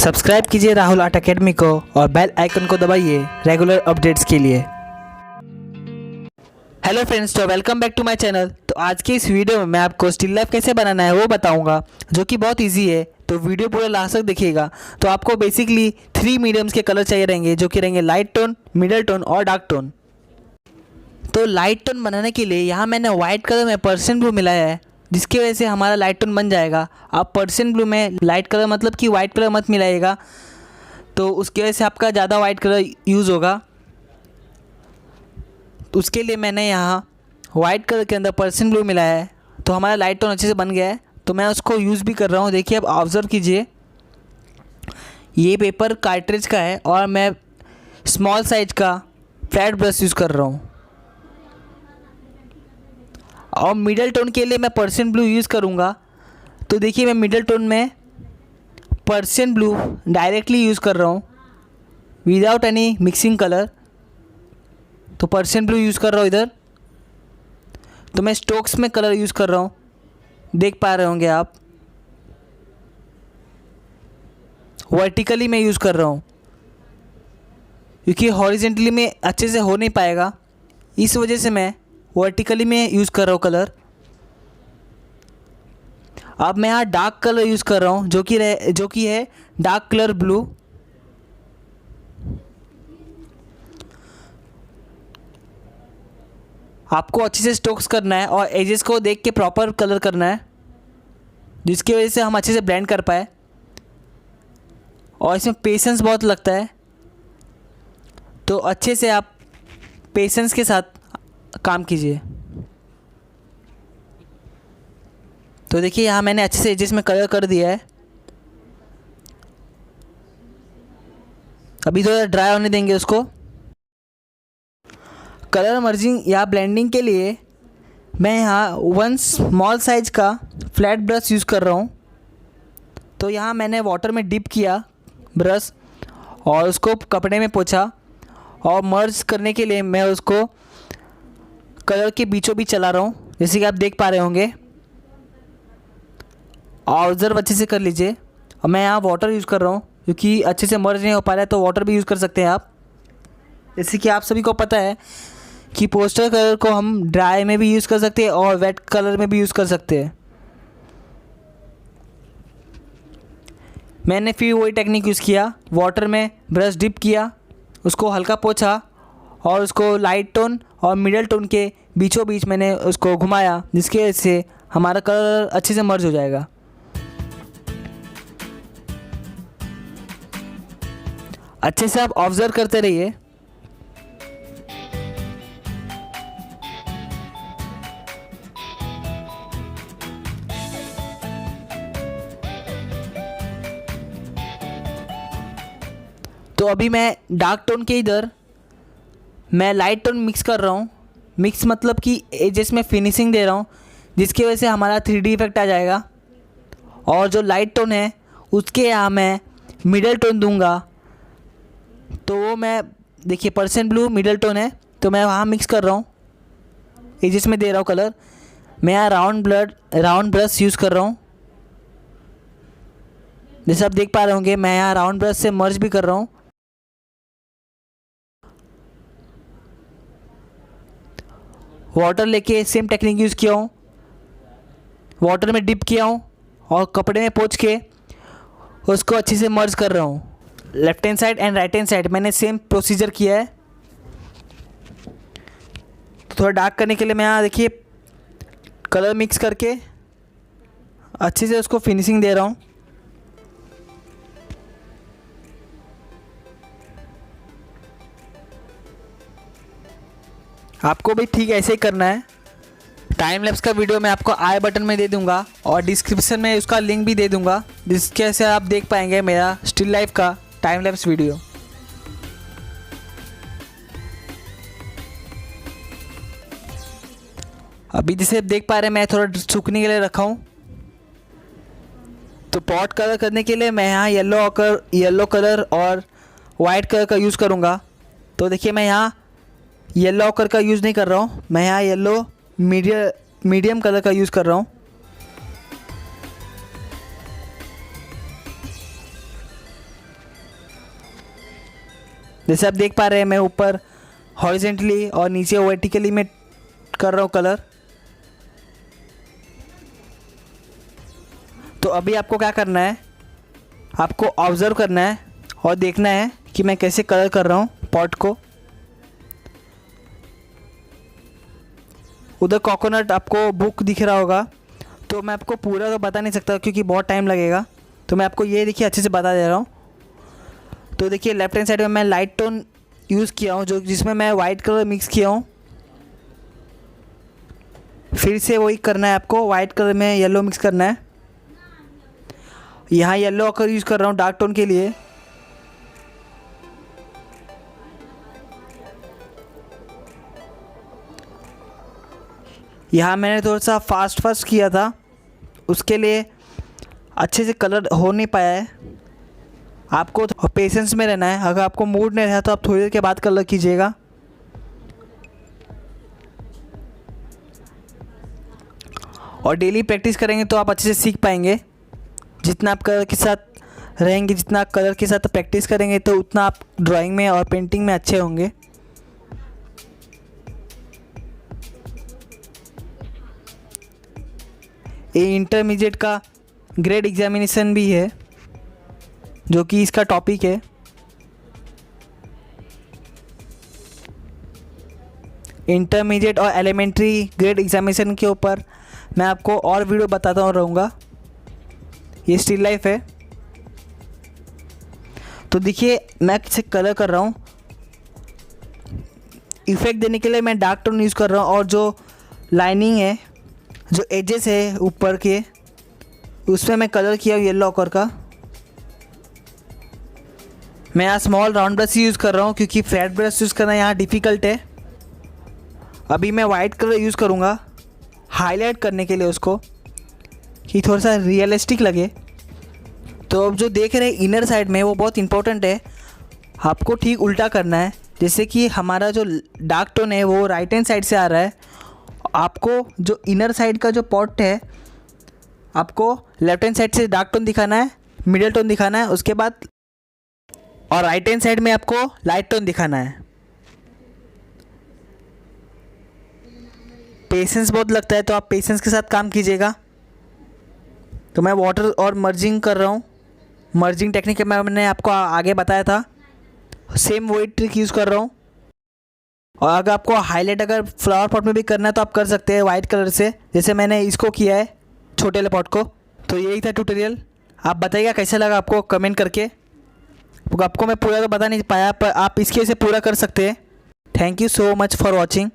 Subscribe कीजिए Rahul art academy को और बेल आइकन को दबाइए रेगुलर अपडेट्स के लिए। हेलो फ्रेंड्स, तो welcome back to my channel. तो आज की इस वीडियो में मैं आपको स्टिल लाइफ कैसे बनाना है वो बताऊंगा, जो कि बहुत इजी है। तो वीडियो पूरा लास्ट तक देखिएगा। तो आपको बेसिकली 3 मीडियम्स के कलर चाहिए रहेंगे, जो कि रहेंगे लाइट टोन, मिडल टोन और डार्क टोन। तो लाइट टोन बनाने के लिए यहाँ मैंने वाइट कलर में पर्सन ब्लू मिलाया है, जिसकी वजह से हमारा लाइट टोन बन जाएगा। आप पर्सन ब्लू में लाइट कलर मतलब कि वाइट कलर मत मिलाइएगा, तो उसकी वजह से आपका ज़्यादा वाइट कलर यूज़ होगा। उसके लिए मैंने यहाँ वाइट कलर के अंदर पर्सन ब्लू मिलाया है, तो हमारा लाइट टोन अच्छे से बन गया है। तो मैं उसको यूज़ भी कर रहा हूँ। देखिए, अब ऑब्ज़र्व कीजिए, ये पेपर कार्ट्रिज का है और मैं स्मॉल साइज का फ्लैट ब्रश यूज़ कर रहा हूँ। और मिडल टोन के लिए मैं पर्सन ब्लू यूज़ करूँगा। तो देखिए, मैं मिडल टोन में पर्सन ब्लू डायरेक्टली यूज़ कर रहा हूँ विदाउट एनी मिक्सिंग कलर। तो पर्सन ब्लू यूज़ कर रहा हूँ इधर। तो मैं स्ट्रोक्स में कलर यूज़ कर रहा हूँ, देख पा रहे होंगे आप। वर्टिकली मैं यूज़ कर रहा हूँ क्योंकि हॉरिजेंटली में अच्छे से हो नहीं पाएगा, इस वजह से मैं वर्टिकली में यूज़ कर रहा हूँ कलर। अब मैं यहाँ डार्क कलर यूज़ कर रहा हूँ, जो कि है डार्क कलर ब्लू। आपको अच्छे से स्ट्रोक्स करना है और एजेस को देख के प्रॉपर कलर करना है, जिसकी वजह से हम अच्छे से ब्लेंड कर पाए। और इसमें पेशेंस बहुत लगता है, तो अच्छे से आप पेशेंस के साथ काम कीजिए। तो देखिए, यहाँ मैंने अच्छे से एजेस में कलर कर दिया है। अभी थोड़ा ड्राई होने देंगे उसको। कलर मर्जिंग या ब्लेंडिंग के लिए मैं यहाँ 1 स्मॉल साइज का फ्लैट ब्रश यूज़ कर रहा हूँ। तो यहाँ मैंने वाटर में डिप किया ब्रश और उसको कपड़े में पोंछा, और मर्ज करने के लिए मैं उसको कलर के बीचों बीच चला रहा हूँ, जैसे कि आप देख पा रहे होंगे। और ऑब्जर्व अच्छे से कर लीजिए। और मैं यहाँ वाटर यूज़ कर रहा हूँ क्योंकि अच्छे से मर्ज नहीं हो पा रहा है, तो वाटर भी यूज़ कर सकते हैं आप। जैसे कि आप सभी को पता है कि पोस्टर कलर को हम ड्राई में भी यूज़ कर सकते हैं और वेट कलर में भी यूज़ कर सकते हैं। मैंने फिर वही टेक्निक यूज़ किया, वाटर में ब्रश डिप किया, उसको हल्का पोंछा और उसको लाइट टोन और मिडल टोन के बीचों बीच मैंने उसको घुमाया, जिसकी वजह से हमारा कलर अच्छे से मर्ज हो जाएगा। अच्छे से आप ऑब्जर्व करते रहिए। तो अभी मैं डार्क टोन के इधर मैं लाइट टोन मिक्स कर रहा हूँ। मिक्स मतलब कि एजेस में फिनिशिंग दे रहा हूँ, जिसकी वजह से हमारा 3D इफेक्ट आ जाएगा। और जो लाइट टोन है उसके यहाँ मैं मिडल टोन दूंगा। तो वो मैं देखिए, पर्सन ब्लू मिडल टोन है, तो मैं वहाँ मिक्स कर रहा हूँ, एजेस में दे रहा हूँ कलर। मैं यहाँ राउंड ब्रश यूज़ कर रहा हूँ, जैसे आप देख पा रहे होंगे। मैं यहाँ राउंड ब्रश से मर्ज भी कर रहा हूँ। वाटर लेके सेम टेक्निक यूज़ किया हूँ, वाटर में डिप किया हूँ और कपड़े में पोंछ के उसको अच्छे से मर्ज कर रहा हूँ। Left hand side and right hand side मैंने सेम प्रोसीजर किया है। तो थोड़ा डार्क करने के लिए मैं यहाँ देखिए कलर मिक्स करके अच्छे से उसको फिनिशिंग दे रहा हूँ। आपको भी ठीक ऐसे ही करना है। टाइम लैप्स का वीडियो मैं आपको आई बटन में दे दूंगा और डिस्क्रिप्शन में उसका लिंक भी दे दूंगा, जिसके से आप देख पाएंगे मेरा स्टिल लाइफ का टाइम लैप्स वीडियो। अभी जैसे आप देख पा रहे हैं, मैं थोड़ा सूखने के लिए रखा हूँ। तो पॉट कलर करने के लिए मैं यहाँ येलो कलर और वाइट कलर का यूज़ करूँगा। तो देखिए, मैं यहाँ येलो कलर का यूज़ नहीं कर रहा हूँ, मैं यहाँ येलो मीडियम कलर का यूज़ कर रहा हूँ। जैसे आप देख पा रहे हैं मैं ऊपर हॉरिजेंटली और नीचे वर्टिकली में कर रहा हूँ कलर। तो अभी आपको क्या करना है, आपको ऑब्ज़र्व करना है और देखना है कि मैं कैसे कलर कर रहा हूँ पॉट को। उधर कोकोनट आपको बुक दिख रहा होगा, तो मैं आपको पूरा तो बता नहीं सकता क्योंकि बहुत टाइम लगेगा, तो मैं आपको ये देखिए अच्छे से बता दे रहा हूँ। तो देखिए लेफ्ट हैंड साइड में मैं लाइट टोन यूज़ किया हूँ, जो जिसमें मैं वाइट कलर मिक्स किया हूँ। फिर से वही करना है आपको, वाइट कलर में येलो मिक्स करना है। यहाँ येलो अकर यूज़ कर रहा हूँ डार्क टोन के लिए। यहाँ मैंने थोड़ा सा फास्ट किया था, उसके लिए अच्छे से कलर हो नहीं पाया है। आपको पेशेंस में रहना है, अगर आपको मूड नहीं रहा तो आप थोड़ी देर के बाद कलर कीजिएगा। और डेली प्रैक्टिस करेंगे तो आप अच्छे से सीख पाएंगे। जितना आप कलर के साथ रहेंगे, जितना कलर के साथ प्रैक्टिस करेंगे तो उतना आप ड्राइंग में और पेंटिंग में अच्छे होंगे। ये इंटरमीडिएट का ग्रेड एग्जामिनेशन भी है, जो कि इसका टॉपिक है। इंटरमीडिएट और एलिमेंट्री ग्रेड एग्जामिनेशन के ऊपर मैं आपको और वीडियो बताता रहूँगा। ये स्टिल लाइफ है। तो देखिए मैं किसे कलर कर रहा हूँ, इफेक्ट देने के लिए मैं डार्क टोन यूज़ कर रहा हूँ, और जो लाइनिंग है, जो एजेस है ऊपर के, उसमें मैं कलर किया येलो ऑकर का। मैं यहाँ स्मॉल राउंड ब्रश यूज़ कर रहा हूँ क्योंकि फ्लैट ब्रश यूज़ करना यहाँ डिफ़िकल्ट है। अभी मैं वाइट कलर यूज़ करूँगा हाईलाइट करने के लिए उसको, कि थोड़ा सा रियलिस्टिक लगे। तो अब जो देख रहे हैं इनर साइड में, वो बहुत इंपॉर्टेंट है। आपको ठीक उल्टा करना है, जैसे कि हमारा जो डार्क टोन है वो राइट हैंड साइड से आ रहा है, आपको जो इनर साइड का जो पॉट है आपको लेफ्ट हैंड साइड से डार्क टोन दिखाना है, मिडिल टोन दिखाना है, उसके बाद और राइट हैंड साइड में आपको लाइट टोन दिखाना है। पेशेंस बहुत लगता है, तो आप पेशेंस के साथ काम कीजिएगा। तो मैं वाटर और मर्जिंग कर रहा हूँ। मर्जिंग टेक्निक मैंने आपको आगे बताया था, सेम वही ट्रिक यूज़ कर रहा हूँ। और अगर आपको हाईलाइट अगर फ्लावर पॉट में भी करना है तो आप कर सकते हैं वाइट कलर से, जैसे मैंने इसको किया है छोटे वाले पॉट को। तो यही था ट्यूटोरियल। आप बताइएगा कैसा लगा आपको कमेंट करके। आपको मैं पूरा तो बता नहीं पाया, पर आप इसके से पूरा कर सकते हैं। Thank you so much for watching.